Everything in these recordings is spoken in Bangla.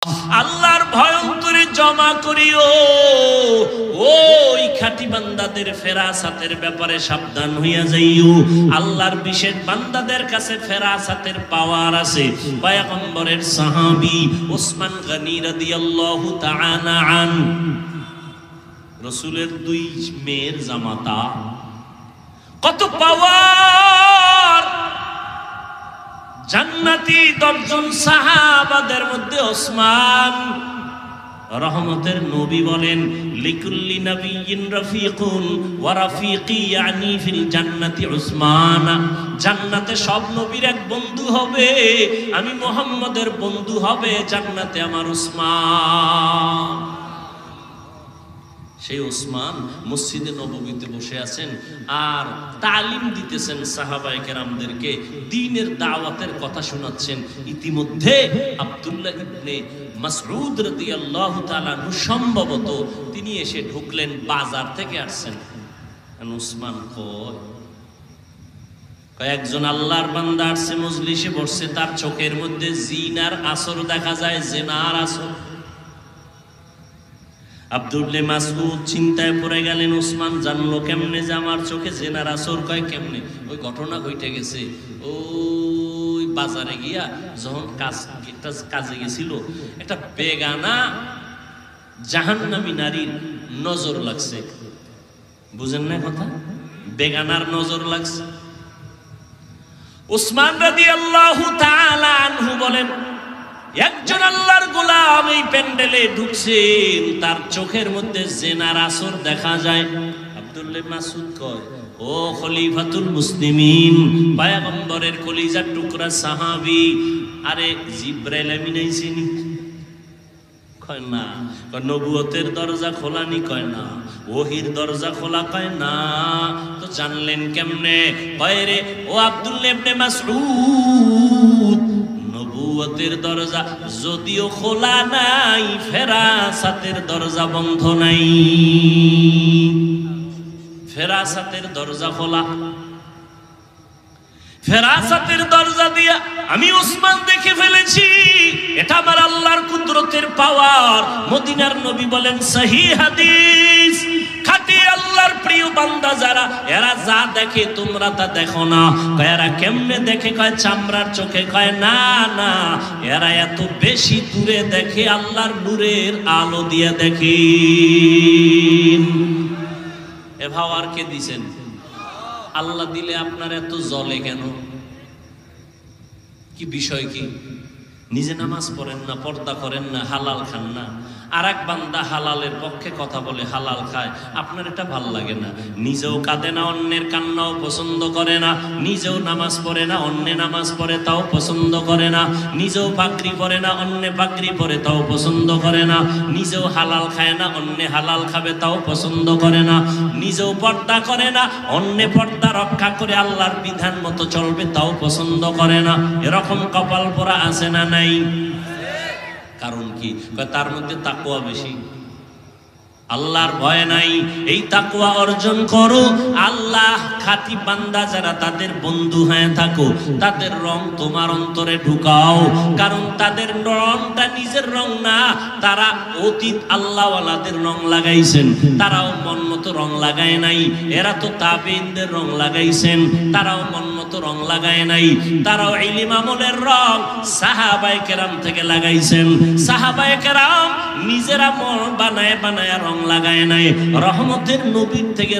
আল্লাহর ভয় অন্তরে জমা করিও। ওই খাঁটি বান্দাদের ফেরাসাতের ব্যাপারে সাবধান হইয়া যাইও। আল্লাহর বিশেষ বান্দাদের কাছে ফেরাসাতের পাওয়ার আছে। পয়গম্বরের সাহাবী ওসমান গনি রাদিয়াল্লাহু তাআলা আন, রাসূলের দুই মেয়ের জামাতা, কত পাওয়ার। জান্নাতি 10 জন সাহাবাদের মধ্যে ওসমান, রহমতের নবী বলেন লিকুল্লি নাবিয়্যিন রাফিকুন ওয়া রাফিকি ইয়ানি ফিল জান্নাতি উসমান। জান্নাতে সব নবীর এক বন্ধু হবে, আমি মুহাম্মদের বন্ধু হবে জান্নাতে আমার উসমান। সেই ওসমান মসজিদে নববীতে বসে আছেন আর তালিম দিতেছেন সাহাবায়ে কেরামদেরকে, দ্বীনের দাওয়াতের কথা শোনাচ্ছেন। ইতিমধ্যে আব্দুল্লাহ ইবনে মাসউদ রাদিয়াল্লাহু তাআলা সম্ভবত তিনি এসে ঢুকলেন, বাজার থেকে আসছেন। ওসমান কয়েকজন আল্লাহর বান্দা আসছে, মজলিসে বসছে, তার চোখের মধ্যে জিনার আসর দেখা যায়, জিনার আসর। আব্দুল্লাহ মাসউদ চিন্তায় পড়ে গেলেন, ওসমান জানলো কেমনে যে আমার চোখে জেনার আসর? কয় কেমনে? ওই ঘটনা ঘটে গেছে, ওই বাজারে গিয়া যখন কাজে গেছিল, একটা বেগানা জাহান্নামী নারীর নজর লাগছে। বুঝেন না কথা? বেগানার নজর লাগছে। ওসমান রাদিয়াল্লাহু তাআলা আনহু বলেন, একজন আল্লাহর গোলাম এই প্যান্ডেলে ঢুকছেন, তার চোখের মধ্যে জিনার আসর দেখা যায়। আব্দুল্লাহ মাসউদ কয়, ও খলিফাতুল মুসলিমিন, পয়গম্বরের কলিজার টুকরা সাহাবী, আরে জিবরাইল আমিন আইছেনি? কয় না। কয় নবুয়তের দরজা খোলানি? কয় না। ওহির দরজা খোলা? কয় না। তো জানলেন কেমনে? কয় রে ও আব্দুল্লাহ ইবনে মাসউদ, নবুয়তের দরজা যদিও খোলা নাই, ফেরাসাতের দরজা বন্ধ নাই। ফেরাসাতের দরজা খোলা। ফেরাসাতের দরজা দিয়া আমি ওসমান দেখে ফেলেছি, এটা আমার আল্লাহর কুদরতের পাওয়ার। মদিনার নবী বলেন, সহিহ হাদিস, খাঁটি আল্লাহর প্রিয় বান্দা যারা, এরা যা দেখে তোমরা তা দেখো না। কয় এরা কেমনে দেখে? কয় চামড়ার চোখে। কয় না না, এরা এত বেশি দূরে দেখে, আল্লাহর নূরের আলো দিয়ে দেখে। এ ভাওয়ার কে দিছেন? আল্লাহ দিলে আপনার এত জ্বলে কেন? কি বিষয়? কি নিজে নামাজ পড়েন না, পর্দা করেন না, হালাল খান না, আর এক বান্দা হালালের পক্ষে কথা বলে, হালাল খায়, আপনার এটা ভাল লাগে না। নিজেও কাঁদে না, অন্যের কান্নাও পছন্দ করে না। নিজেও নামাজ পড়ে না, অন্যে নামাজ পড়ে তাও পছন্দ করে না। নিজেও পাগড়ি পরে না, অন্যে পাগড়ি পরে তাও পছন্দ করে না। নিজেও হালাল খায় না, অন্যে হালাল খাবে তাও পছন্দ করে না। নিজেও পর্দা করে না, অন্যে পর্দা রক্ষা করে আল্লাহর বিধান মতো চলবে তাও পছন্দ করে না। এরকম কপাল পোড়া আছে না নাই? কারণ কি? তার মধ্যে তাকওয়া বেশি, আল্লাহর ভয় নাই। এই তাকওয়া অর্জন করো, আল্লাহ খাঁটি বান্দা যারা, তাদের বন্ধু হয়ে থাকো, তাদের রং তোমার অন্তরে ঢুকাও। কারণ তাদের রংটা নিজের রং না, তারা অতীত আল্লাহওয়ালাদের রং লাগাইছেন, তারাও মন মতো রং লাগায় নাই। এরা তো তাবেঈনদের রং লাগাইছেন, তারাও মন মতো রং লাগায় নাই। তারাও ইলম আমলের রং সাহাবায়ে কেরাম থেকে লাগাইছেন। সাহাবায়ে কেরাম নিজেরা মন বানায় বানায় রং লাগায় নাই, রহমতের নবীর থেকে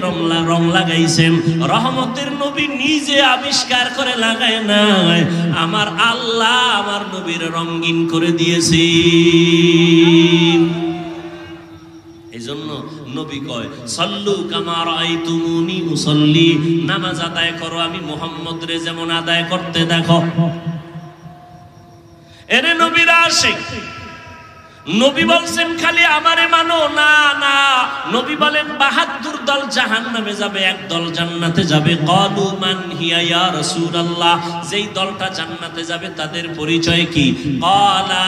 রং লাগাইছেন। রহমতের নবী নিজে আবিষ্কার করে লাগায় নাই, আমার আল্লাহ আমার নবীর রঙিন করে দিয়েছে। এই জন্য নবী কয়, সল্লু কামা রাআইতুমুনি উসাল্লি, নামাজ আদায় করো আমি মুহাম্মদ রে যেমন আদায় করতে দেখো। এরে নবীর আশিক, নবী বলছেন খালি আমারে মানো না, না। নবী বলেন ৭২ দল জাহান্নামে যাবে, এক দল জান্নাতে যাবে। ক্বালু মান হিয়া ইয়া রাসূলুল্লাহ, যেই দলটা জান্নাতে যাবে তাদের পরিচয় কি? ক্বালা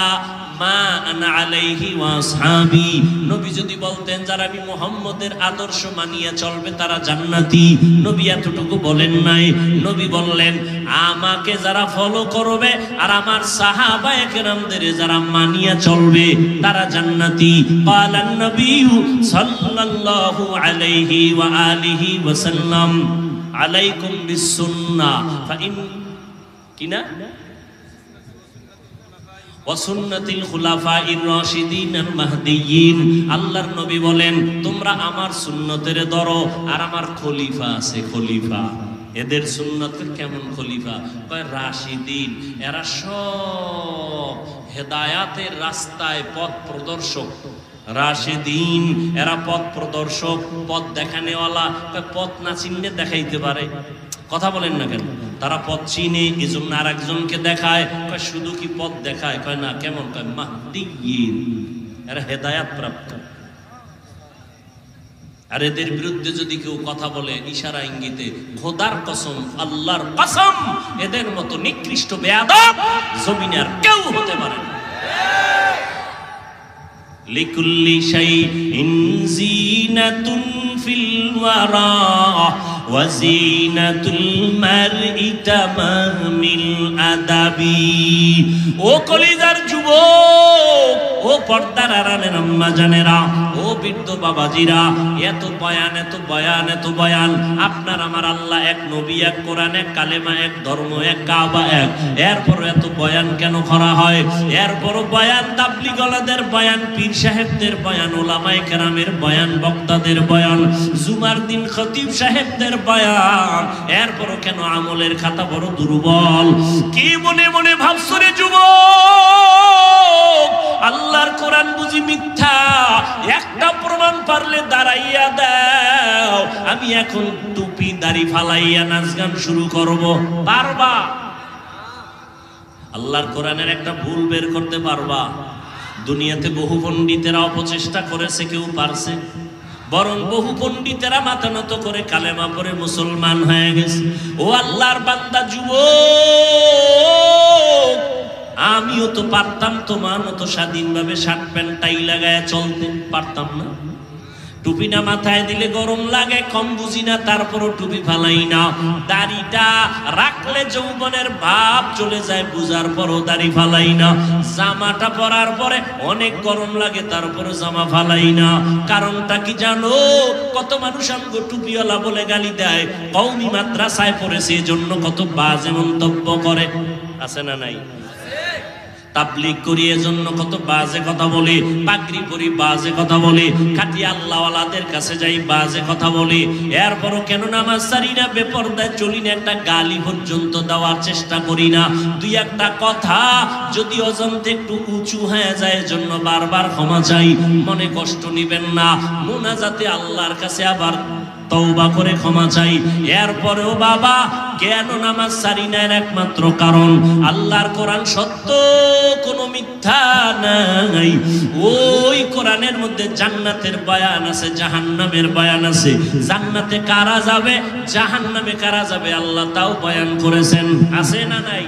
মা আনা আলাইহি ওয়া আসহাবি, নবী যদি বলতেন যারা আমি মুহাম্মদের আদর্শ মানিয়ে চলবে তারা জান্নাতি, নবী এতটুকু বলেন নাই। নবী বললেন আমাকে যারা ফলো করবে আর আমার সাহাবায়ে কেরামদের যারা মানিয়ে চলবে তারা জান্নাতি। ক্বালান নবী সাল্লাল্লাহু আলাইহি ওয়া আলিহি ওয়া সাল্লাম আলাইকুম বিসুন্নাহ ফাইন কিনা ওয়া সুন্নাতিল খুলাফাইর রাশিদিনাল মাহদিয়্যিন। আল্লাহর নবী বলেন তোমরা আমার সুন্নতের ধরো আর আমার খলিফা আছে, খলিফা এদের সুন্নতের কেমন খলিফা? কয় রাশিদিন, এরা সব হেদায়াতের রাস্তায় পথ প্রদর্শক। রাশিদিন এরা পথ প্রদর্শক, পথ দেখানেওয়ালা। পথ না চিনলে দেখাইতে পারে, কথা বলেন না কেন? তারা পথ চিনে, এজন্য আর একজনকে দেখায়। কয় শুধু কি পথ দেখায়? কয় না। কেমন? কয় মাহদিয়্যিন, এরা হেদায়াত প্রাপ্ত। আর এদের বিরুদ্ধে যদি কেউ কথা বলে ইশারা ইঙ্গিতে, খোদার কসম, আল্লাহর কসম, এদের মতো নিকৃষ্ট বেয়াদব জমিনে আর কেউ হতে পারে না। লিকুল্লি শাইইন জিনাতুন ফিল ওয়ারা ওয়া জিনাতুল মারই তামামিল আদাবি। ও কলিজার যুবক, ও পর্দার আড়ালের আম্মা জানেরা, ও বৃদ্ধ বাবাজিরা, এত বয়ান, এত বয়ান, এত বয়ান। আপনার আমার আল্লাহ এক, নবী এক, কোরআন এক, কালেমা এক, ধর্ম এক, কাবা এক। এরপর এত বয়ান কেন করা হয়? এরপর বয়ান তাবলীগওয়ালাদের বয়ান, পীর সাহেবদের বয়ান, উলামায়ে কেরামের বয়ান, বক্তাদের বয়ান, জুমার দিন খতিব সাহেবদের বয়ান। এরপরও কেন আমলের খাতা বড় দুর্বল? কি মনে মনে ভাবছো রে যুবক? আল্লাহর কোরআন বুঝি মিথ্যা? একটা প্রমাণ পারলে দাঁড়াইয়া দাও, আমি এখন টুপি দাড়ি ফালাইয়া নাচ গান শুরু করব। পারবা? আল্লাহর কোরআনের একটা ভুল বের করতে পারবা? দুনিয়াতে বহু পণ্ডিতেরা অপচেষ্টা করেছে, কেউ পারছে? বরং বহু পণ্ডিতেরা মাথা নত করে কালেমা পড়ে মুসলমান হয়ে গেছে। ও আল্লাহর বান্দা যুবক, আমিও তো পারতাম তোমার মতো স্বাধীনভাবে শার্ট প্যান্ট টাই লাগায় চলতে, পারতাম না? টুপিটা মাথায় দিলে গরম লাগে, কম বুঝি না, তারপরও টুপি ফালাই না। দাড়িটা রাখলে যৌবনের ভাব চলে যায়, বুঝার পরও দাড়ি ফালাই না। জামাটা পরার পরে অনেক গরম লাগে, তারপরও জামা ফালাই না। কারণটা কি জানো? কত মানুষ আমগো টুপিওয়ালা বলে গালি দেয়, কওমি মাদ্রাসায় পড়েছে এজন্য কত বাজে মন্তব্য করে, আছে না নাই? তাবলীগ করি এজন্য কত বাজে কথা বলে, পাগড়ি পরি বাজে কথা বলে, খাঁটি আল্লাহওয়ালাদের কাছে যাই বাজে কথা বলে। এরপরও কেন নামাজ ছাড়ি না, বেপরদায় চলি না, একটা গালি পর্যন্ত দেওয়ার চেষ্টা করি না। দুই একটা কথা যদি অজান্তে একটু উঁচু হয়ে যায় এজন্য বারবার ক্ষমা চাই, মনে কষ্ট নিবেন না। মুনাজাতে আল্লাহর কাছে আবার তওবা করে ক্ষমা চাই। এরপরেও বাবা কেন নামাজ ছাড়ি না? একমাত্র কারণ আল্লাহর কোরআন সত্য, কোনো মিথ্যা নাই। ওই কোরআনের মধ্যে জান্নাতের বয়ান আছে, জাহান্নামের বয়ান আছে। জান্নাতে কারা যাবে, জাহান্নামে কারা যাবে, আল্লাহ তাও বয়ান করেছেন, আছে না নাই?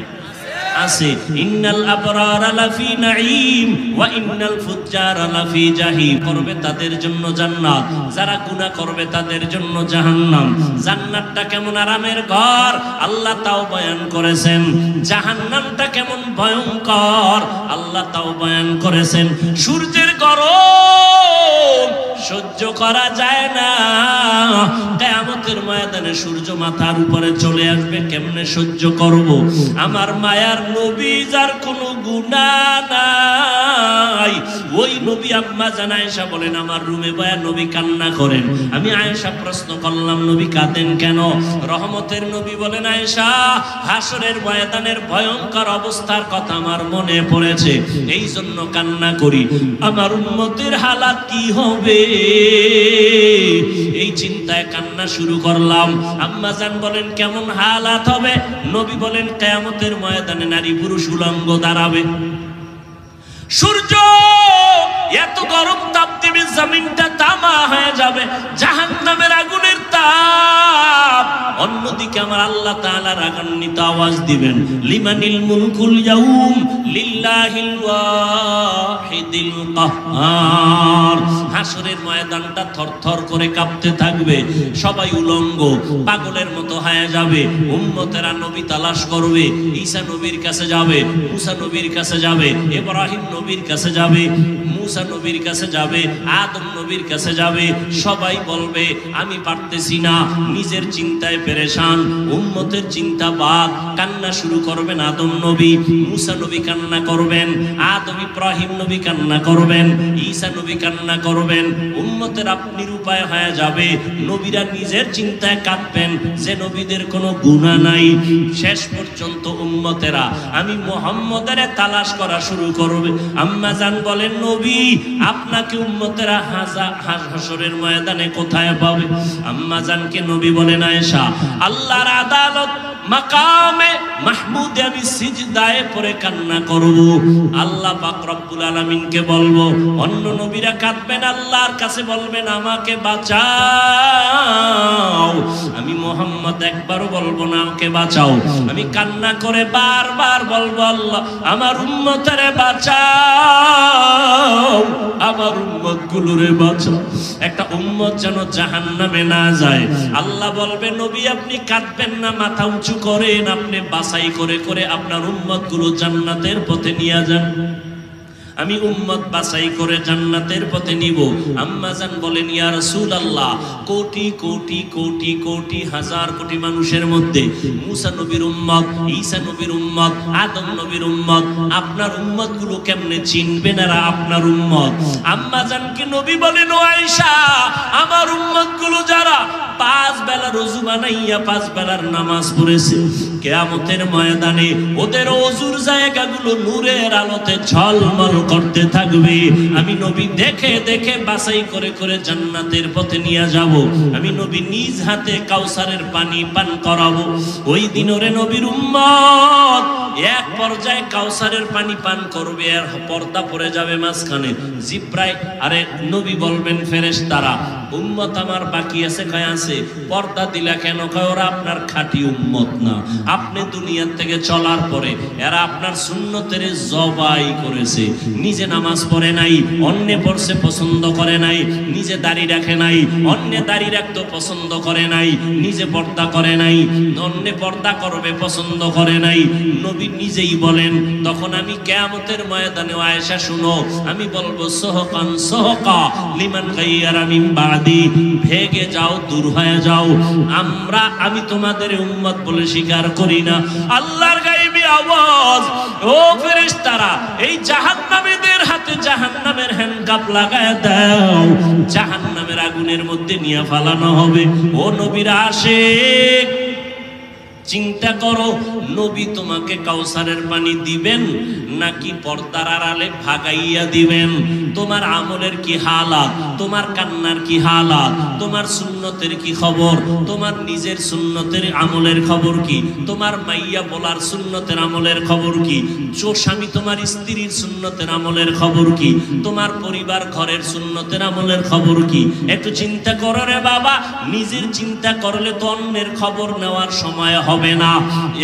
আছে। ইন্নাল আবরারা লাফি নাঈম ওয়া ইন্নাল ফুজ্জারা লাফি জাহিম। করবে তাদের জন্য জান্নাত, যারা গুনাহ করবে তাদের জন্য জাহান্নাম। জান্নাতটা কেমন আরামের ঘর, আল্লাহ তাও বয়ান করেছেন। জাহান্নামটা কেমন ভয়ঙ্কর, আল্লাহ তাও বয়ান করেছেন। সূর্যের গরম সহ্য করা যায় না, কিয়ামতের ময়দানে সূর্য মাথার উপরে চলে আসবে, কেমনে সহ্য করব? আমার মায়ার নবী যার কোনো গুনাহ নাই, ওই নবী আম্মা জান আয়েশা বলেন আমার রুমে বয়া নবী কান্না করেন। আমি আয়েশা প্রশ্ন করলাম নবী কাঁদেন কেন? রহমতের নবী বলেন আয়েশা, হাসরের ময়দানের ভয়ঙ্কর অবস্থার কথা আমার মনে পড়েছে, এই জন্য কান্না করি। আমার উম্মতের হালাত কি হবে এই চিন্তায় কান্না শুরু করলাম। আম্মা জান বলেন কেমন হালাত হবে? নবী বলেন কিয়ামতের ময়দানে নারী পুরুষ উলঙ্গ দাঁড়াবে, সূর্য এত গরম তাপ দেবে, জমিনটা তামা হয়ে যাবে, জাহান্নামের আগুনের তাপ অন্যদিকে আমার আল্লাহ তাআলা রাগান্বিত আওয়াজ দিবেন, লিমানিল মুলকুল ইয়াউম লিল্লাহিল ওয়াহিদিল কাহ্হার। হাসরের ময়দানটা থরথর করে কাঁপতে থাকবে, সবাই উলঙ্গ পাগলের মতো হয়ে যাবে। উম্মতেরা নবী তালাশ করবে, ঈসা নবীর কাছে যাবে, মুসা নবীর কাছে যাবে, ইব্রাহিম নবীর কাছে যাবে, মুসা নবীর কাছে যাবে, আদম নবীর কাছে যাবে। সবাই বলবে আমি পারতেছি না, নিজের চিন্তায় পেরেশান, উম্মতের চিন্তা বাদ। কান্না শুরু করবেন আদম নবী, মুসা নবী কান্না করবেন, আদম ইব্রাহিম নবী কান্না করবেন, ঈসা নবী কান্না করবেন। উম্মতের আপনি উপায় হয়ে যাবে, নবীরা নিজের চিন্তায় কাঁদবেন যে নবীদের কোনো গুনাহ নাই। শেষ পর্যন্ত উম্মতেরা আমি মুহাম্মদের তালাশ করা শুরু করবে। আম্মা জান বলেন, নবী আপনাকে উম্মতেরা হাসরের ময়দানে কোথায় পাবে? আম্মা জানকে নবী বলেন, আয়েশা আল্লাহর আদালত মাকামে মাহমুদে আমি সিজদায়ে পড়ে কান্না করব, আল্লাহ পাক রব্বুল আলামিনকে বলবো। অন্য নবীরা কাঁদবেন, আল্লাহর কাছে বলবেন আমাকে বাঁচাও। আমি মুহাম্মদ একবারও বলবো না আমাকে বাঁচাও, আমি কান্না করে বারবার বলবো আল্লাহ আমার উম্মতরে বাঁচাও, আমার উম্মত গুলোরে বাঁচাও। একটা উম্মত যেন জাহান্নামে না যায়। আল্লাহ বলবে, নবী আপনি কাঁদবেন না, মাথা উঁচু করেন, আপনি বাছাই করে করে আপনার উম্মত গুলো জান্নাতের পথে নিয়ে যান। আমি উম্মত বাছাই করে জান্নাতের পথে নিব। আম্মা জান বলেন, ইয়া রাসূলুল্লাহ কোটি কোটি কোটি কোটি হাজার কোটি মানুষের মধ্যে মুসা নবীর উম্মত, ঈসা নবীর উম্মত, আদম নবীর উম্মত, আপনার উম্মত গুলো কেমনে চিনবেন এরা আপনার উম্মত? আম্মা জানকে নবী বলেন, ও আয়েশা আমার উম্মত গুলো যারা 5 বেলা রোজু বানাইয়া 5 বেলার নামাজ পড়েছে, কিয়ামতের ময়দানে ওদের ওযুর জায়গাগুলো নূরের আলোতে ঝলমল করতে থাকবে। আমি নবী দেখে দেখে বাছাই করে করে জান্নাতের পথে নিয়ে যাব। আমি নবী নিজ হাতে কাউসারের পানি পান করাবো। ওই দিন ওরে নবীর উম্মত এক পর্যায়ে কাউসারের পানি পান করবে, আর পর্দা পড়ে যাবে মাঝখানে। জিব্রাইল আরে নবী বলবেন ফেরেশতারা, উম্মত আমার বাকি আছে, কয় আছে। পর্দা দিলা কেন? কয় ওরা আপনার খাঁটি উম্মত না, আপনি দুনিয়া থেকে চলার পরে এরা আপনার সুন্নতের জবাই করেছে। নিজে নামাজ পড়ে নাই, অন্যে পড়ছে পছন্দ করে নাই, নিজে দাড়ি রাখে নাই, অন্যে দাড়ি রাখতে পছন্দ করে নাই, নিজে পর্দা করে নাই, অন্যে পর্দা করবে পছন্দ করে নাই। নবী নিজেই বলেন, তখন আমি কিয়ামতের ময়দানে আয়েশা শুনো, আমি বলবো সহকান সহকা লিমান গায়্যারা মিন বাদি, ভেগে যাও, দূর হয়ে যাও, আমি তোমাদের উম্মত বলে স্বীকার করি না। আল্লাহর গায়বী আওয়াজ, ও ফেরেশতারা এই জাহান্নামীদের হাতে জাহান্নামের হ্যান্ডকাপ লাগায় দাও, জাহান্নামের আগুনের মধ্যে নিয়ে ফালানো হবে। ও নবীর আশিক চিন্তা করো, নবী তোমাকে কাউসারের পানি দিবেন নাকি পর্দার আড়ালে ভাগাইয়া দিবেন? তোমার আমলের কি হালাত, তোমার কান্নার কি হালাত, তোমার সুন্নতের কি খবর, তোমার নিজের সুন্নতের আমলের খবর কি, তোমার মাইয়া বলার সুন্নতের আমলের খবর কি, স্বামী তোমার স্ত্রীর সুন্নতের আমলের খবর কি, তোমার পরিবার ঘরের সুন্নতের আমলের খবর কি? একটু চিন্তা করো রে বাবা। নিজের চিন্তা করলে তো অন্যের খবর নেওয়ার সময় হবে না,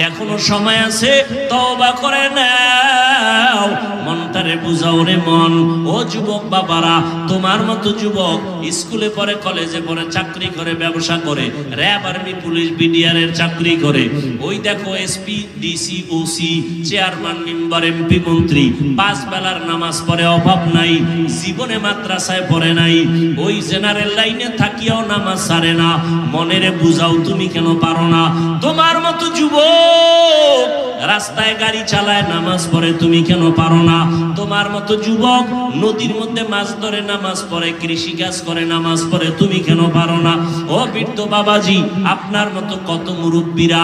এখনো সময় আছে, তওবা করে নাও, মনটারে বুঝাও রে মন। ও যুবক বাবারা, তোমার মতো যুবক স্কুলে পড়ে, কলেজে পড়ে, চাকরি করে, ব্যবসা করে, র‍্যাব, আর্মি, পুলিশ, বিডিআর এর চাকরি করে, ওই দেখো SP, DC, OC, chairman, member, MP, মন্ত্রী, 5 বেলার নামাজ পড়ে, অভাব নাই, জীবনে মাদ্রাসায় পড়ে নাই, ওই জেনারেল লাইনে থাকিয়াও নামাজ ছাড়ে না। মনেরে বুঝাও তুমি কেন পারো না? তোমার মতো যুবক রাস্তায় গাড়ি চালায়, নামাজ পড়ে, তুমি কেন পারো না? তোমার মতো যুবক নদীর মধ্যে মাছ ধরে, নামাজ পড়ে, কৃষি কাজ করে, নামাজ পড়ে, তুমি কেন পারো না? ও বৃদ্ধ বাবাজি, আপনার মতো কত মুরব্বীরা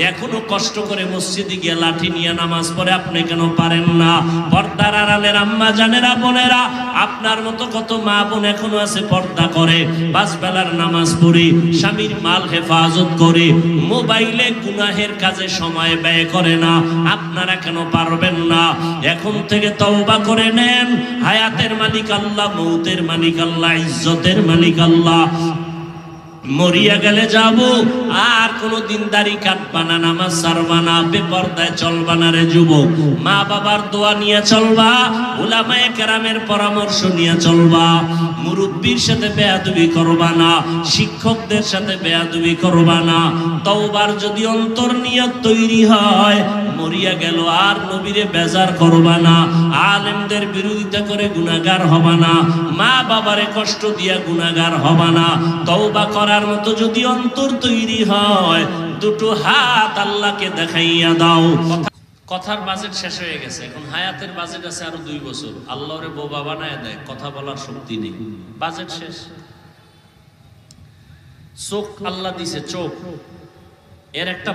এখনো কষ্ট করে মসজিদে গিয়ে লাঠি নিয়ে নামাজ পড়ে, আপনি কেন পারেন না? পর্দার আড়ালের আম্মা জানেরা, বোনেরা, আপনার মতো কত মা বোন এখনো আছে পর্দা করে, 5 বেলার নামাজ পড়ে, স্বামীর মাল হেফাজত করে, মোবাইলে গুনাহের কাজে সময় ব্যয় করে না। আপনারা কেন পারবেন না? এখন থেকে তওবা করে নেন। হায়াতের মালিক আল্লাহ, মৌতের মালিক আল্লাহ, ইজ্জতের মালিক আল্লাহ। মরিয়া গেলে যাব, আর কোনদিন দাড়ি কাটবা না, নামাজ ছাড়বা না, বেপরদায় চলবা না রে যুবক। মা বাবার দোয়া নিয়ে চলবা, উলামায়ে কেরামের পরামর্শ নিয়ে চলবা, মুরব্বির সাথে বেয়াদবি করবা না, শিক্ষকদের সাথে বেয়াদবি করবা না। তওবার যদি অন্তর নিয়ত তৈরি হয়, মরিয়া গেল আর নবীরে বেজার করবা না, আলেমদের বিরোধিতা করে গুনাহগার হবা না, মা বাবারে কষ্ট দিয়া গুনাহগার হবা না। তওবা করার মতো যদি অন্তর তৈরি হয়, দুটো হাত আল্লাহকে দেখাইয়া দাও। কথার বাজেট শেষ হয়ে গেছে, এখন হায়াতের বাজেট আছে আরো 2 বছর। আল্লাহরে বোবা বানায় দেয়, কথা বলার শক্তি নেই, বাজেট শেষ। চোখ আল্লাহ দিছে, চোখ এর একটা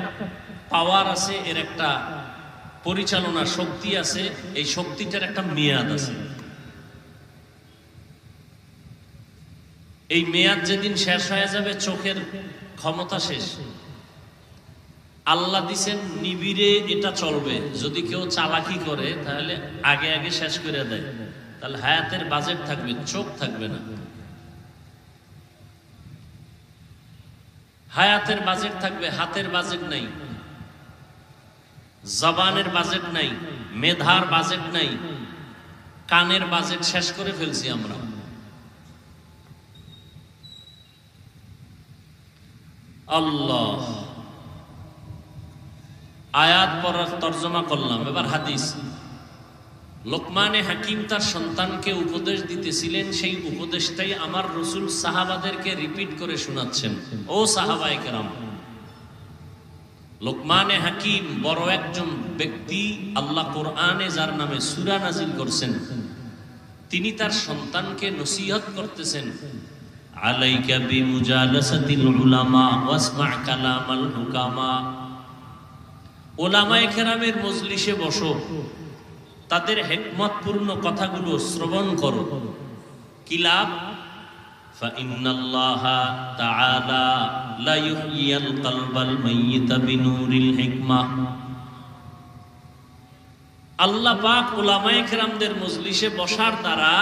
পাওয়ার আছে, এর একটা পরিচালনা শক্তি আছে, এই শক্তিটার একটা মেয়াদ আছে। এই মেয়াদ যেদিন শেষ হয়ে যাবে, চোখের ক্ষমতা শেষ। আল্লাহ দিছেন নিবিড়ে, এটা চলবে। যদি কেউ চালাকি করে তাহলে আগে আগে শেষ করে দেয়, তাহলে হায়াতের বাজেট থাকবে, চোখ থাকবে না। হায়াতের বাজেট থাকবে, হাতের বাজেট নাই, জবানের বাজেট নাই, মেধার বাজেট নাই, কানের বাজেট শেষ করে ফেলছি আমরা। আল্লাহ, আয়াত পড়ার তর্জমা করলাম, এবার হাদিস। লোকমানে হাকিম তার সন্তানকে উপদেশ দিতেছিলেন, সেই উপদেশটাই আমার রাসূল সাহাবাদেরকে রিপিট করে শোনাচ্ছেন। ও সাহাবায়ে কেরাম, লোকমানে হাকিম বড় একজন ব্যক্তি, আল্লাহ কোরআনে যার নামে সূরা নাজিল করছেন, তিনি তার সন্তানকে নসিহত করতেছেন, আলাইকা বিমুজালাসাতিল উলামা ওয়াসমা কালামাল হুকামা। উলামায়ে কেরামের মজলিসে বসো, তাদের হিকমতপূর্ণ কথাগুলো শ্রবণ করো। কি লাভ? ফাইন্নাল্লাহা তাআলা লা ইউহয়িল কলবাল মাইয়িতা বিনুরিল হিকমাহ। আল্লাহ পাক উলামায়ে কেরামদের মজলিসে বসার দ্বারা,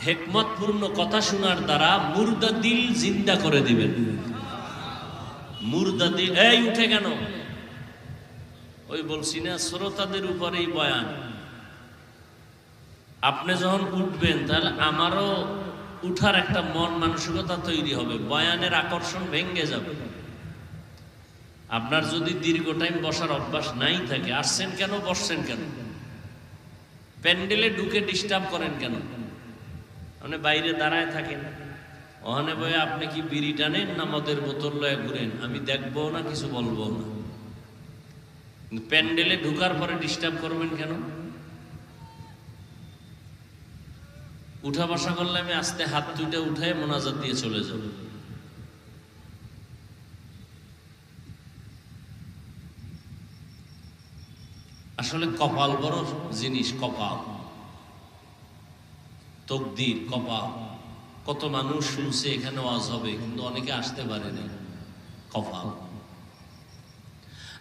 হিকমতপূর্ণ কথা শোনার দ্বারা মুর্দা দিল জিন্দা করে দিবেন। মুর্দা দিল, এই উঠে কেন? ওই বলছি না, শ্রোতাদের উপরেই বয়ান। আপনি যখন উঠবেন, তাহলে আমারও উঠার একটা মন মানসিকতা তৈরি হবে, বয়ানের আকর্ষণ ভেঙে যাবে। আপনার যদি দীর্ঘ টাইম বসার অভ্যাস নাই থাকে, আসছেন কেন, বসছেন কেন, প্যান্ডেলে ঢুকে ডিস্টার্ব করেন কেন? মানে বাইরে দাঁড়ায় থাকেন, ওখানে বয়ে আপনি কি বিড়ি টানেন না মদের বোতল লয়ে ঘুরেন, আমি দেখবো না, কিছু বলবো না। প্যান্ডেলে ঢুকার পরে ডিস্টার্ব করবেন কেন? উঠা বসা করলে আমি আস্তে হাত দুইটা উঠায় মোনাজাত দিয়ে চলে যাব। আসলে কপাল বড় জিনিস, কপাল, তকদির, কপাল। কত মানুষ শুনছে এখানে ওয়াজ হবে, কিন্তু অনেকে আসতে পারেনি, কপাল।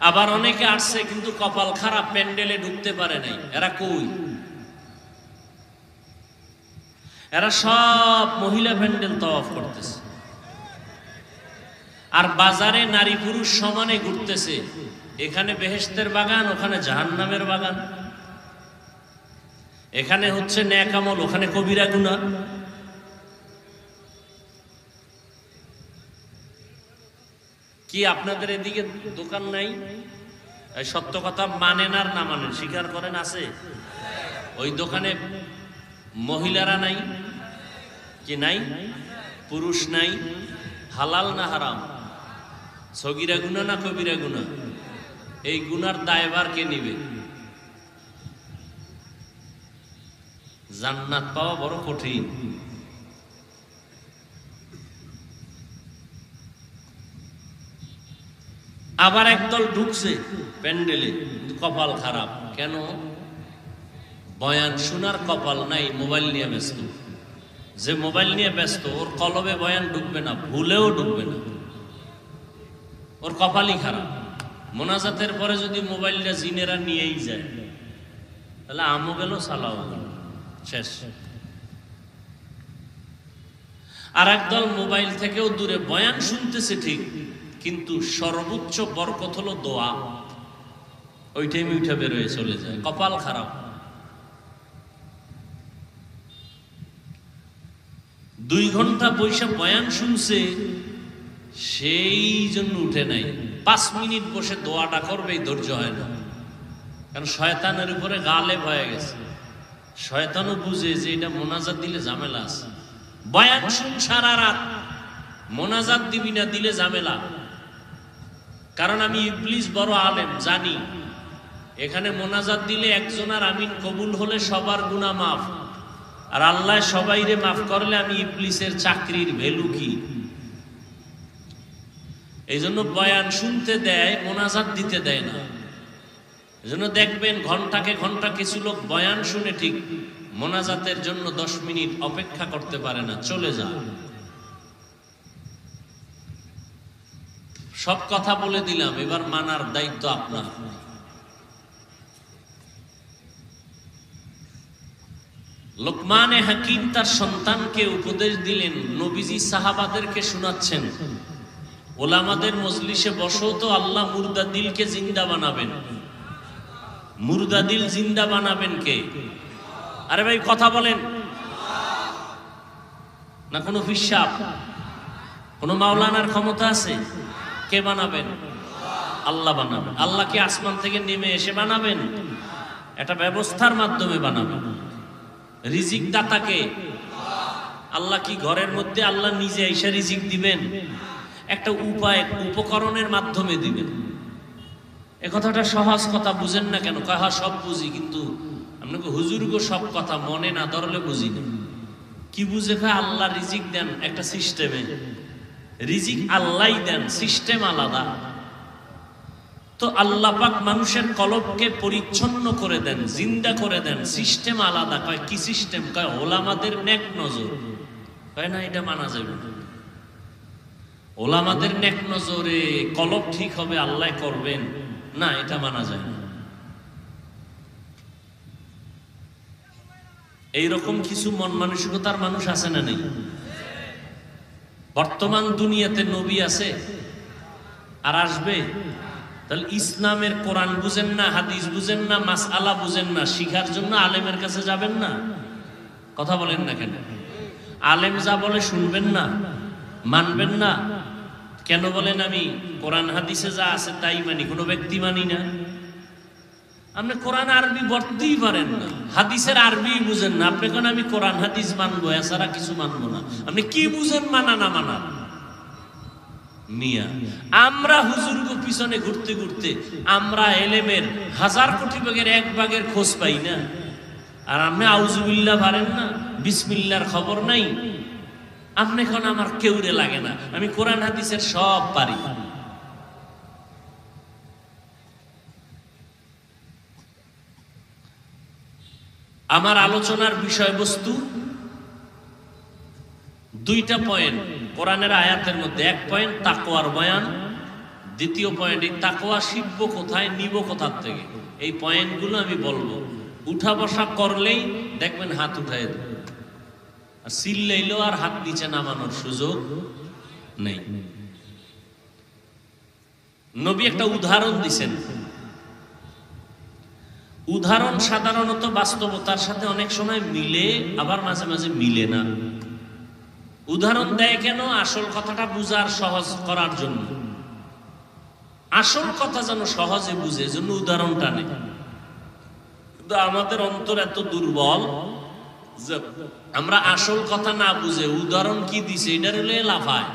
আবার অনেকে আসছে কিন্তু কপাল খারাপ, প্যান্ডেলে ঢুকতে পারে নাই। এরা কই? এরা সব মহিলা প্যান্ডেল তওয়াফ করতেছে, আর বাজারে নারী পুরুষ সমানে ঘুরতেছে। এখানে বেহেশতের বাগান, ওখানে জাহান্নামের বাগান। এখানে হচ্ছে নেক আমল, ওখানে কবিরা গুনাহ। কি আপনাদের এদিকে দোকান নাই? সত্য কথা মানেন আর না মানেন, স্বীকার করেন আছে? ওই দোকানে মহিলারা নাই কি নাই? পুরুষ নাই? হালাল না হারাম? সগীরা গুনাহ না কবিরা গুনাহ? এই গুনার দায়ভার কে নিবে? জান্নাত পাওয়া বড় কঠিন। আবার একদল ঢুকছে প্যান্ডেলে, কপাল খারাপ। কেন? বয়ান শোনার কপাল নাই, মোবাইল নিয়ে ব্যস্ত। যে মোবাইল নিয়ে ব্যস্ত, ওর কলবে বয়ান ঢুকবে না, ভুলেও ঢুকবে না, ওর কপালই খারাপ। মোনাজাতের পরে যদি মোবাইলটা জিনেরা নিয়েই যায়, তাহলে আমও গেল, সালাও গেল, শেষ। আর একদল মোবাইল থেকেও দূরে বয়ান শুনতেছে ঠিক, কিন্তু সর্বোচ্চ বরকত হলো দোয়া, ওইটাই মিঠা বেরোয় চলে যায়। কপাল খারাপ। 2 ঘন্টা বৈশা বয়ান শুনছে, সেই জন্য উঠে নাই। 5 মিনিট বসে দোয়াটা করবে, ধৈর্য হয় না, কারণ শয়তানের উপরে গালেব হয়ে গেছে। শয়তানও বুঝে যে এটা মোনাজাত দিলে ঝামেলা আছে। বয়ান শুন সারা রাত, মোনাজাত দিবি না, দিলে ঝামেলা। কারণ আমি ইবলিস বড় আলেম, জানি এখানে মোনাজাত দিলে একজনের আমিন কবুল হলে সবার গুনাহ মাফ, আর আল্লাহ সবাইরে মাফ করলে আমি ইবলিসের চাকরির ভ্যালু কি? এই জন্য বয়ান শুনতে দেয়, মোনাজাত দিতে দেয় না। এই জন্য দেখবেন ঘন্টাকে ঘন্টা কিছু লোক বয়ান শুনে ঠিক মোনাজাতের জন্য 10 মিনিট অপেক্ষা করতে পারে না, চলে যায়। সব কথা বলে দিলাম, এবার মানার দায়িত্ব আপনার। লোকমানে হাকিম তার সন্তানকে উপদেশ দিলেন, নবীজি সাহাবাদেরকে শোনাচ্ছেন, ওলামাদের মজলিসে বসো তো, আল্লাহ মুর্দা দিলকে জিন্দা বানাবেন। মুর্দা দিল জিন্দা বানাবেন কে? আরে ভাই কথা বলেন না। কোনো ফিসাব, কোনো মাওলানার ক্ষমতা আছে? কে বানাবেন? আল্লাহ বানাবেন। আল্লাহ কি আসমান থেকে নেমে এসে বানাবেন? একটা ব্যবস্থার মাধ্যমে বানাবেন। রিজিক দাতাকে আল্লাহ কি ঘরের মধ্যে আল্লাহ নিজে এসে রিজিক দিবেন? একটা উপায়, উপকরণের মাধ্যমে দিবেন। এ কথাটা সহজ কথা, বুঝেন না কেন? কয় হ্যাঁ সব বুঝি, কিন্তু আপনাকে হুজুরগো সব কথা মনে না ধরলে বুঝি না। কি বুঝে? কয় আল্লাহ রিজিক দেন একটা সিস্টেমে, রিজিক আল্লাহই দেন, সিস্টেম আলাদা। তো আল্লাহ পাক মানুষের কলবকে পরিচ্ছন্ন করে দেন, জিন্দা করে দেন, সিস্টেম আলাদা। কয় কি সিস্টেম? কয় ওলামাদের নেক নজর। কয় না, এটা মানা যাবে না। ওলামাদের নেক নজরে কলব ঠিক হবে, আল্লাহ করবেন না, এটা মানা যায় না। এইরকম কিছু মন মানসিকতার মানুষ আছে না নেই? বর্তমান দুনিয়াতে নবী আছে আর আসবে? তাহলে ইসলামের কোরআন বুঝেন না, হাদিস বুঝেন না, মাসআলা বুঝেন না, শিখার জন্য আলেমের কাছে যাবেন না? কথা বলেন না কেন? আলেম যা বলে শুনবেন না, মানবেন না কেন? বলেন আমি কোরআন হাদিসে যা আছে তাই মানি, কোনো ব্যক্তি মানি না। আপনি কোরআন আরবি পড়তেই পারেন না, হাদিসের আরবি বুঝেন না, আপনি কেন আমি কোরআন হাদিস মানবো, এছাড়া কিছু মানবো না? আপনি কি বুঝেন মানা না মানা? মিয়া আমরা হুজুরগো পিছনে ঘুরতে ঘুরতে আমরা এলেমের 1000 কোটি ভাগের 1 ভাগের খোঁজ পাই না, আর আপনি আউযুবিল্লাহ পারেন না, বিসমিল্লাহর খবর নাই। আপনি এখন আমার কেউরে লাগে না, আমি কোরআন হাদিসের সব পারি। আমার আলোচনার বিষয়বস্তু 2টা পয়েন্ট কোরআনের আয়াতের মধ্যে। 1 পয়েন্ট তাকওয়ার বয়ান, 2য় পয়েন্ট এই তাকওয়া শিখবো কোথায়, নিব কোথার থেকে। এই পয়েন্টগুলো আমি বলবো। উঠা বসা করলেই দেখবেন হাত উঠায় দেবে, আর চিল্লাইলেও আর হাত নিচে নামানোর সুযোগ নেই। নবী একটা উদাহরণ দিছেন। উদাহরণ সাধারণত বাস্তবতার সাথে অনেক সময় মিলে, আবার মাঝে মাঝে মিলে না। উদাহরণ দেয় কেন? আসল কথাটা বুঝার সহজ করার জন্য। আসল কথা যেন সহজে বুঝে, জন্য উদাহরণটা নেই। কিন্তু আমাদের অন্তর এত দুর্বল যে আমরা আসল কথা না বুঝে উদাহরণ কি দিছে এটার হলে লাফায়।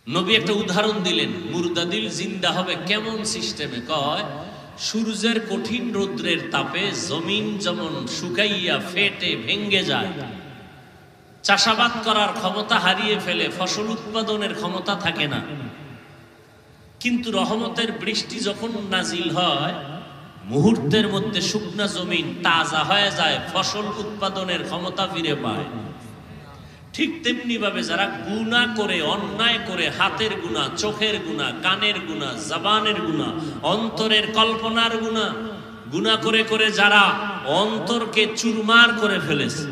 নবী একটা উদাহরণ দিলেন, মুর্দা দিল জিন্দা হবে কেমন সিস্টেমে? কয় সূর্যের কঠিন রৌদ্রের তাপে জমিন যেমন শুকাইয়া ফেটে ভেঙ্গে যায়, চাষাবাদ করার ক্ষমতা হারিয়ে ফেলে, ফসল উৎপাদনের ক্ষমতা থাকে না, কিন্তু রহমতের বৃষ্টি যখন নাজিল হয় মুহূর্তের মধ্যে শুকনা জমিন তাজা হয়ে যায়, ফসল উৎপাদনের ক্ষমতা ফিরে পায়। ঠিক তেমনি ভাবে যারা গুনাহ করে, অন্যায় করে, হাতের গুনাহ, চোখের গুনাহ, কানের গুনাহ, জবানের গুনাহ, অন্তরের কল্পনার গুনাহ, গুনাহ করে করে যারা অন্তরকে চুরমার করে ফেলেছে।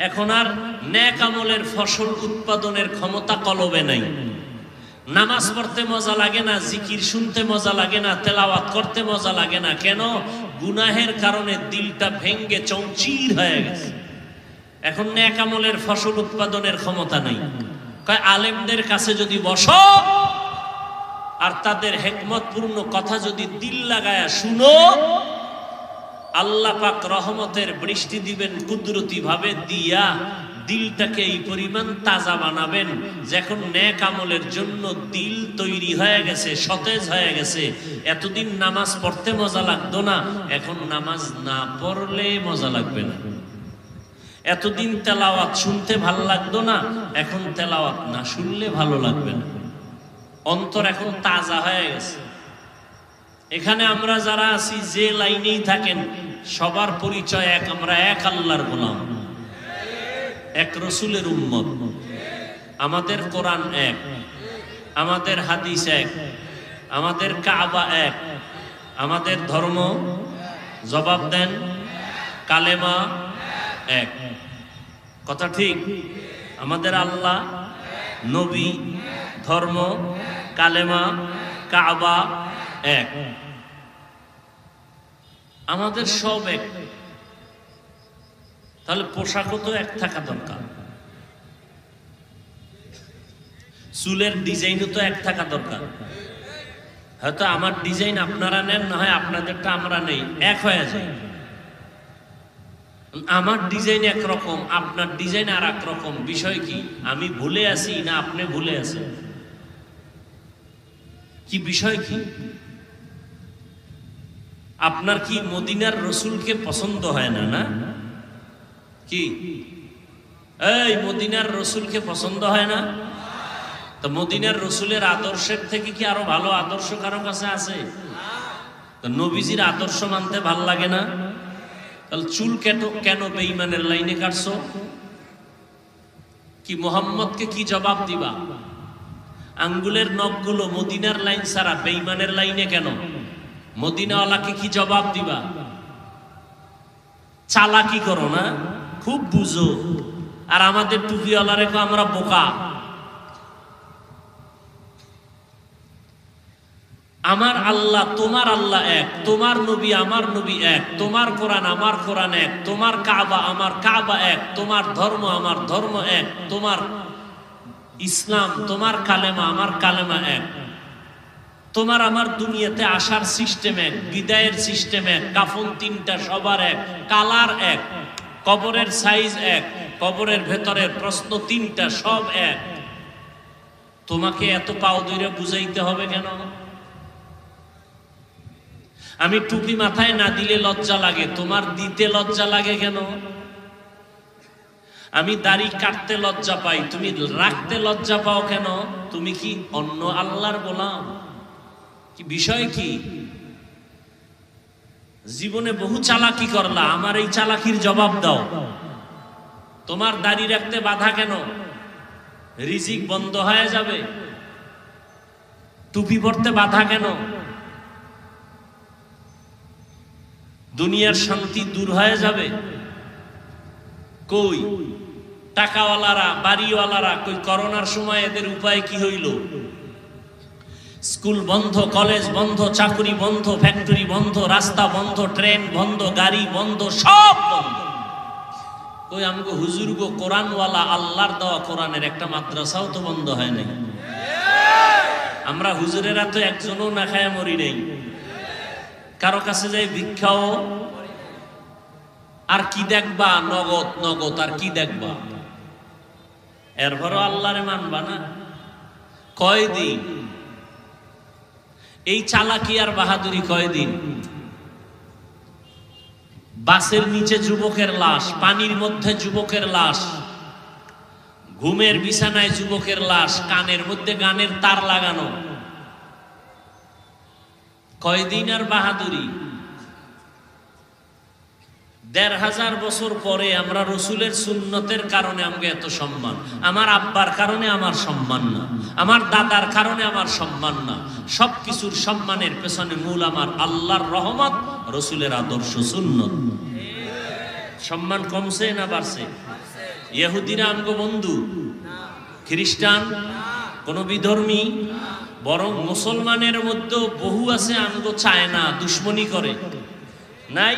এখন আর নেক আমলের ফসল উৎপাদনের ক্ষমতা কলবে নাই। নামাজ পড়তে মজা লাগে না, জিকির শুনতে মজা লাগে না, তেলাওয়াত করতে মজা লাগে না। কেন? গুনাহের কারণে দিলটা ভেঙ্গে চৌচির হয়ে গেছে। এখন নেক আমলের ফসল উৎপাদনের ক্ষমতা নেই। কয় আলেমদের কাছে যদি বসো আর তাদের হিকমতপূর্ণ কথা যদি দিল লাগায়া শুনো, আল্লাহ পাক রহমতের বৃষ্টি দিবেন কুদরতি ভাবে, দিয়া দিলটাকে এই পরিমাণ তাজা বানাবেন যখন নেক আমলের জন্য দিল তৈরি হয়ে গেছে, সতেজ হয়ে গেছে। এতদিন নামাজ পড়তে মজা লাগতো না, এখন নামাজ না পড়লে মজা লাগবে না। এতদিন তেলাওয়াত শুনতে ভালো লাগতো না, এখন তেলাওয়াত না শুনলে ভালো লাগবে না। অন্তর এখন তাজা হয়ে গেছে। এখানে আমরা যারা আছি, যে লাইনেই থাকেন, সবার পরিচয় এক, আমরা এক আল্লাহর গোলাম, এক রসুলের উম্মত। আমাদের কোরআন এক, আমাদের হাদিস এক, আমাদের কাবা এক, আমাদের ধর্ম, জবাব দেন, কালেমা এক। কথা ঠিক? আমাদের আল্লাহ, নবী, ধর্ম, কালেমা, কাবা এক। আমাদের সব এক। তাহলে পোশাকও তো এক থাকা দরকার, চুলের ডিজাইনও তো এক থাকা দরকার। হয়তো আমার ডিজাইন আপনারা নেন, না হয় আপনাদেরটা আমরা নেই, এক হয়ে যায়। আমার ডিজাইন একরকম, আপনার ডিজাইন আর এক রকম। বিষয় কি? আমি ভুলে আছি না আপনি ভুলে আছেন? কি বিষয় কি? আপনার কি মদিনার রসুলকে পছন্দ হয় না? না কি এই মদিনার রসুলকে পছন্দ হয় না? তো মদিনার রসুলের আদর্শের থেকে কি আরো ভালো আদর্শ কারো কাছে আছে? তো নবীজির আদর্শ মানতে ভাল লাগে না? তাহলে চুল কেন বেঈমানের লাইনে কাটছো? কি মোহাম্মদকে কি জবাব দিবা? আঙ্গুলের নখগুলো মদিনার লাইন ছাড়া বেঈমানের লাইনে কেন? মদিনাওয়ালাকে কি জবাব দিবা? চালাকি করো না, খুব বুঝো। আর আমাদের টুপিওয়ালারে আমরা বোকা। আমার আল্লাহ তোমার আল্লাহ এক, তোমার নবী আমার নবী এক, তোমার কোরআন আমার কোরআন এক, তোমার কাবা আমার কাবা এক, তোমার ধর্ম আমার ধর্ম এক, তোমার ইসলাম তোমার কালেমা আমার কালেমা এক, তোমার আমার দুনিয়াতে আসার সিস্টেম এক, বিদায়ের সিস্টেম এক, কাফন তিনটা সবার এক, কালার এক, কবরের সাইজ এক, কবরের ভেতরের প্রশ্ন তিনটা সব এক। তোমাকে এত পাও ধরে বুঝাইতে হবে কেন? আমি টুপি মাথায় না দিলে লজ্জা লাগে, তোমার দিতে লজ্জা লাগে কেন? আমি দাড়ি কাটতে লজ্জা পাই, তুমি রাখতে লজ্জা পাও কেন? তুমি কি অন্য আল্লাহর গোলাম? কি বিষয় কি? জীবনে বহু চালাকি করলা, আমার এই চালাকির জবাব দাও। তোমার দাড়ি রাখতে বাধা কেন? রিজিক বন্ধ হয়ে যাবে। টুপি পরতে বাধা কেন? দুনিয়ার শান্তি দূর হয়ে যাবে। কই টাকাওয়ালারা, বাড়িওয়ালারা, কই করোনার সময় এদের উপায় কি হইল? স্কুল বন্ধ, কলেজ বন্ধ, চাকরি বন্ধ, ফ্যাক্টরি বন্ধ, রাস্তা বন্ধ, ট্রেন বন্ধ, গাড়ি বন্ধ, সব বন্ধ। কই আমাকে হুজুর গো কোরআনওয়ালা, আল্লাহর দেওয়া কোরআনের একটা মাদ্রাসাও তো বন্ধ হয় নাই। আমরা হুজুরেরা তো একজনও না খায় মরি নেই, কারো কাছে যাই ভিক্ষাও। আর কি দেখবা? নগদ নগদ। আর কি দেখবা? এরপরও আল্লাহরে মানবা না? কয়দিন এই চালাকি আর বাহাদুরি? কয়দিন? বাসের নিচে যুবকের লাশ, পানির মধ্যে যুবকের লাশ, ঘুমের বিছানায় যুবকের লাশ, কানের মধ্যে গানের তার লাগানো। কয়দিন আর বাহাদুরি? ১৫০০ বছর পরে আমরা রসুলের সুন্নতের কারণে আমাকে এত সম্মান। আমার আব্বার কারণে আমার সম্মান না, আমার দাদার কারণে আমার সম্মান না। সবকিছুর সম্মানের পেছনে মূল আমার আল্লাহর রহমত, রসুলের আদর্শ সুন্নত। সম্মান কমছে না বাড়ছে? ইহুদিরা আমগো বন্ধু, খ্রিস্টান কোন বিধর্মী, বরং মুসলমানের মধ্যেও বহু আছে আমগো চায় না, দুশ্মনী করে, নাই?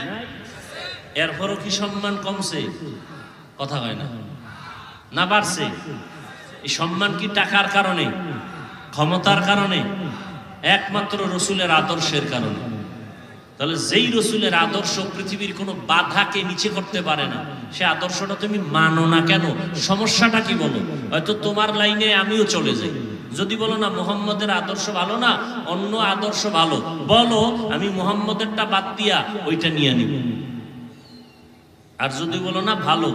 এরপরও কি সম্মান কমছে? কথা হয় না, না বাড়ছে? এই সম্মান কি টাকার কারণে, ক্ষমতার কারণে? একমাত্র রসুলের আদর্শের কারণে। তাহলে যেই রসুলের আদর্শ পৃথিবীর কোনো বাধাকে নিচে করতে পারে না, সে আদর্শটা তুমি মানো না কেন? সমস্যাটা কি বলো? হয়তো তোমার লাইনে আমিও চলে যাই। যদি বলো না মুহাম্মদের আদর্শ ভালো না, অন্য আদর্শ ভালো, বলো আমি মুহাম্মদেরটা বাদ দিয়া ওইটা নিয়ে নিব। আর যদি বলো না ভালো,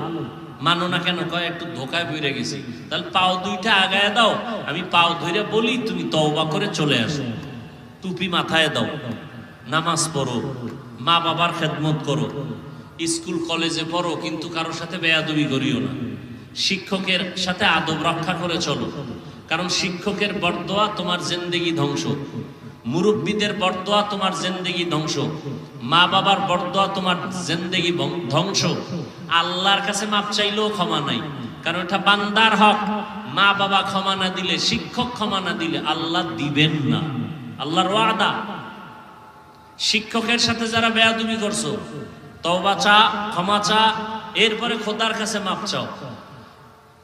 মানো না কেন? কয় একটু ধোকায় পড়ে গেছি। তাহলে পাও দুইটা আগায় দাও, আমি পাও ধরে বলি, তুমি তওবা করে চলে আসো, টুপি মাথায় দাও, নামাজ পড়ো, মা বাবার খেদমত করো, স্কুল কলেজে পড়ো, কিন্তু কারোর সাথে বেয়াদবি করিও না, শিক্ষকের সাথে আদব রক্ষা করে চলো। কারণ শিক্ষকের বরদোয়া তোমার জিন্দেগি ধ্বংস, মুরব্বীদের বরদোয়া তোমার জিন্দেগি ধ্বংস, মা বাবার বরদোয়া তোমার জিন্দেগি ধ্বংস। আল্লাহর কাছে মাপ চাইলেও ক্ষমা নাই, কারণ এটা বান্দার হক। মা বাবা ক্ষমা না দিলে, শিক্ষক ক্ষমা না দিলে আল্লাহ দিবেন না, আল্লাহর ওয়াদা। শিক্ষকের সাথে যারা বেয়াদবি করছো, তওবা চা, ক্ষমা চা, এরপরে খোদার কাছে মাপ চাও।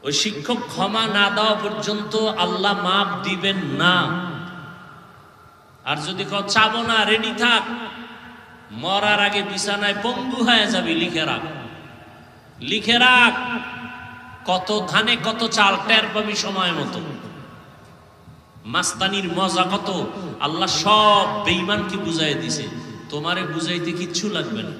ওই শিক্ষক ক্ষমা না দেওয়া পর্যন্ত আল্লাহ মাপ দিবেন না। আর যদি চাবো না, রেডি থাক, মরার আগে বিছানায় পঙ্গু হয়ে যাবি, লিখে রাখ, লিখে রাখ। কত ধানে কত চাল টের পাবি সময় মতো। মাস্তানির মজা কত আল্লাহ সব বেঈমানকে বুঝাই দিছে, তোমারে বুঝাইতে কিচ্ছু লাগবে না।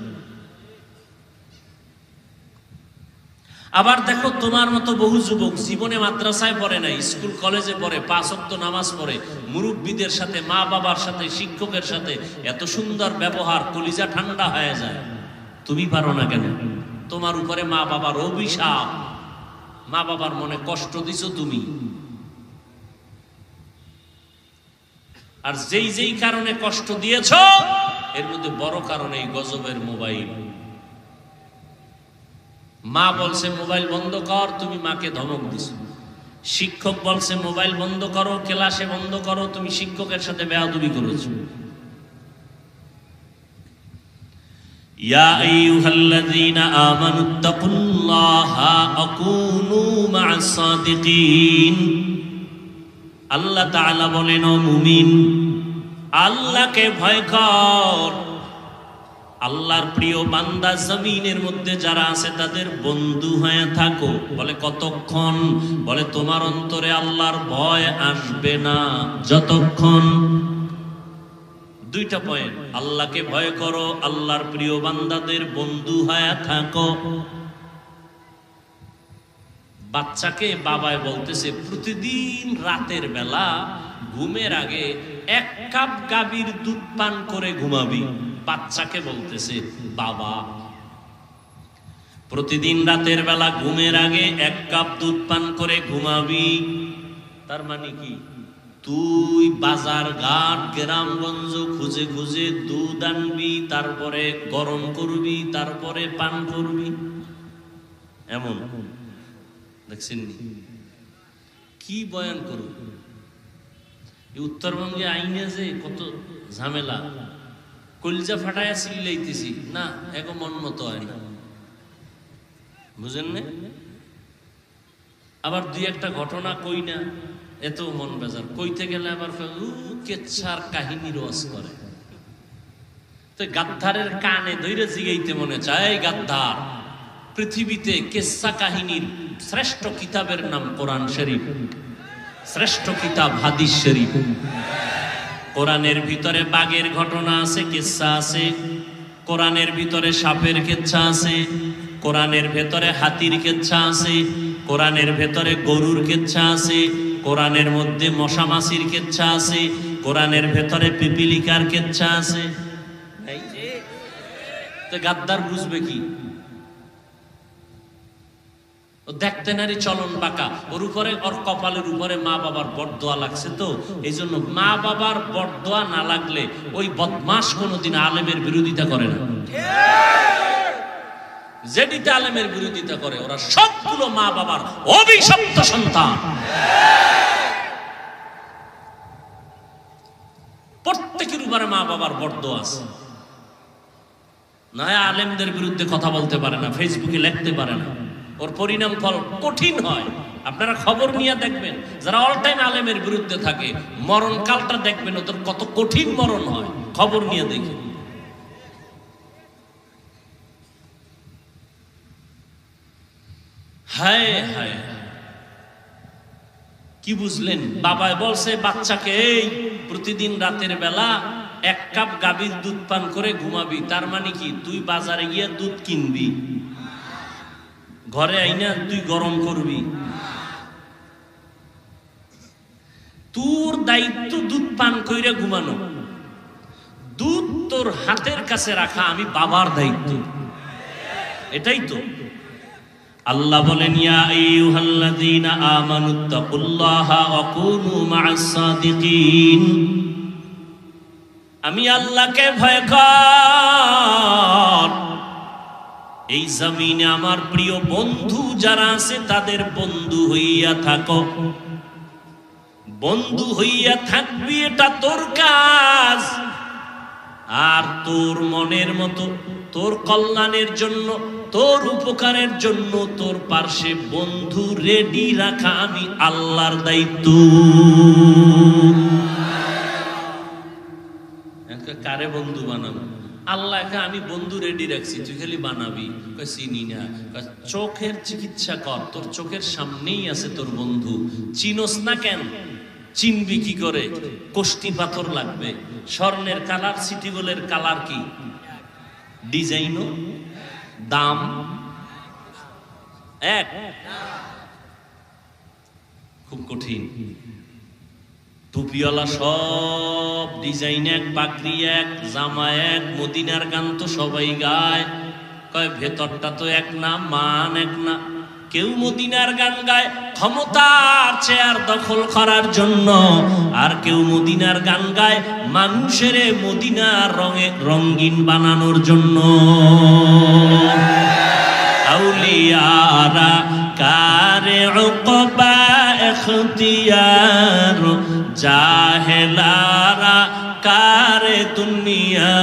আবার দেখো, তোমার মতো বহু যুবক জীবনে মাদ্রাসায় পড়ে নাই, স্কুল কলেজে পড়ে, 5 ওয়াক্ত নামাজ পড়ে, মুরব্বীদের সাথে, মা বাবার সাথে, শিক্ষকের সাথে এত সুন্দর ব্যবহার, কলিজা ঠান্ডা হয়ে যায়। তুমি পারো না কেন? তোমার উপরে মা বাবার অভিশাপ, মা বাবার মনে কষ্ট দিছো তুমি। আর যেই যেই কারণে কষ্ট দিয়েছ, এর মধ্যে বড় কারণ এই গজবের মোবাইল। মা বলছে মোবাইল বন্ধ কর, তুমি মাকে ধমক দিছো। শিক্ষক বলছে মোবাইল বন্ধ করো, ক্লাসে বন্ধ করো, তুমি শিক্ষকের সাথে বেয়াদবি করেছো। ইয়া আইয়ুহাল্লাযীনা আমানুত্তাকুল্লাহা আকুনু মা'আস সাদিকিন। আল্লাহ তাআলা বলেন, ও মুমিন, আল্লাহকে ভয় কর। আল্লাহর প্রিয় বান্দা জমিনের মধ্যে যারা আছে তাদের বন্ধু হয়ে থাকো। বলে কতক্ষণ? বলে তোমার অন্তরে আল্লাহর ভয় আসবে না যতক্ষণ। দুইটা পয়েন্ট, আল্লাহকে ভয় করো, আল্লাহর প্রিয় বান্দাদের বন্ধু হয়ে থাকো। বাচ্চাকে বাবায় বলতেছে প্রতিদিন রাতের বেলা ঘুমের আগে 1 কাপ গাভীর দুধ পান করে ঘুমাবি। বাচ্চাকে বলতেছে বাবা, প্রতিদিন রাতের বেলা ঘুমের আগে 1 কাপ দুধ পান করে ঘুমাবি। তার মানে কি? তুই বাজার ঘাট গ্রামগঞ্জ খুঁজে খুঁজে দুধ আনবি, তারপরে গরম করবি, তারপরে পান করবি। এমন দেখছেন কি বয়ান করব? উত্তরবঙ্গে আইনে যে কত ঝামেলা, কলজা ফাটাইয়া চিল্লাইতেছি না, এখন মন মতো হয় না, বুঝেন না? আবার 2-1টা ঘটনা কই না, এত মন বেজার। কইতে গেলে আবার কেচ্ছার কাহিনী রস করে। তো গাদ্দারের কানে ধইরে জিগাইতে মনে চায়, গাদ্দার, পৃথিবীতে কেচ্ছা কাহিনীর শ্রেষ্ঠ কিতাবের নাম কোরআন শরীফ, শ্রেষ্ঠ কিতাব হাদিস শরীফ। কোরআনের ভিতরে বাঘের ঘটনা আছে, কিচ্ছা আছে। কোরআনের ভিতরে সাপের কিচ্ছা আছে। কোরআনের ভেতরে হাতির কিচ্ছা আছে। কোরআনের ভেতরে গরুর কিচ্ছা আছে। কোরআনের মধ্যে মশা মাছির কিচ্ছা আছে। কোরআনের ভেতরে পিপিলিকার কিচ্ছা আছে। তো গাদ্দার বুঝবে কি? দেখতে নারী চলন বাঁকা, ওর উপরে, ওর কপালের উপরে মা বাবার বরদোয়া লাগছে। তো এই জন্য মা বাবার বরদোয়া না লাগলে ওই বদমাস কোনোদিন আলেমের বিরোধিতা করে না। যেটিতে আলেমের বিরোধিতা করে ওরা সবগুলো মা বাবার অভিশপ্ত সন্তান। প্রত্যেকের উপরে মা বাবার বরদোয়া আছে। না আলেমদের বিরুদ্ধে কথা বলতে পারে না, ফেসবুকে লিখতে পারে না, ওর পরিণাম ফল কঠিন হয়। আপনারা খবর নিয়ে দেখবেন, যারা অল টাইম আলেমের বিরুদ্ধে থাকে মরণকালটা দেখবেন ওদের কত কঠিন মরণ হয়। খবর নিয়ে দেখেন। হায় হায়, কি বুঝলেন? বাবায় বলছে বাচ্চাকে, এই প্রতিদিন রাতের বেলা 1 কাপ গাভীর দুধ পান করে ঘুমাবি। তার মানে কি তুই বাজারে গিয়ে দুধ কিনবি, ঘরে আইনা তুই গরম করবি? তোর দায়িত্ব দুধ পান কইরা ঘুমানো, দুধ তোর হাতের কাছে রাখা আমি বাবার দায়িত্ব। এটাই তো আল্লাহ বলেন, ইয়া আইয়ুহাল্লাযীনা আমানুত্তাকুল্লাহা ওয়া কুনু মা'আস সাদিকিন। আমি আল্লাহকে ভয় কর। এই জমিনে আমার প্রিয় বন্ধু যারা আছে তাদের বন্ধু হইয়া থাকো। বন্ধু হইয়া থাকবি, এটা তোর কাজ। আর তোর মনের মতো, তোর কল্যাণের জন্য, তোর উপকারের জন্য তোর পার্শ্বে বন্ধু রেডি রাখা আমি আল্লাহর দায়িত্ব। কারে বন্ধু বানাবো? আল্লাহকে আমি বন্ধু রেডি রাখছি, তুই খালি বানাবি। চিনি না। চোখের চিকিৎসা কর, তোর চোখের সামনেই আছে তোর বন্ধু। চিনোস না কেন? চিনবি কি করে? কোষ্টি পাথর লাগবে, স্বর্ণের কালার, সিটি গোল্ডের কালার কি, ডিজাইনও দাম এক, খুব কঠিন। টুপিওয়ালা সব ডিজাইন এক, পাগড়ি এক, জামা এক, মদিনার গান তো সবাই গায়, কয় ভেতরটা তো এক না, মান এক না। কেউ মদিনার গান গায় ক্ষমতার চেয়ার দখল করার জন্য, আর কেউ মদিনার গান গায় মানুষের মদিনার রঙে রঙিন বানানোর জন্য। আউলিয়ারা কারে উকবা ইখতিয়ার, জাহেলারা কারে দুনিয়া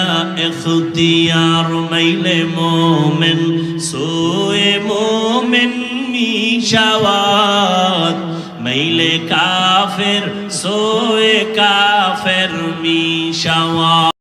ইখতিয়ার। মাইলে মোমেন সোয়ে মোমেন মিশাওয়াত, মাইলে কাফের সোয়ে কাফের মিশাওয়াত।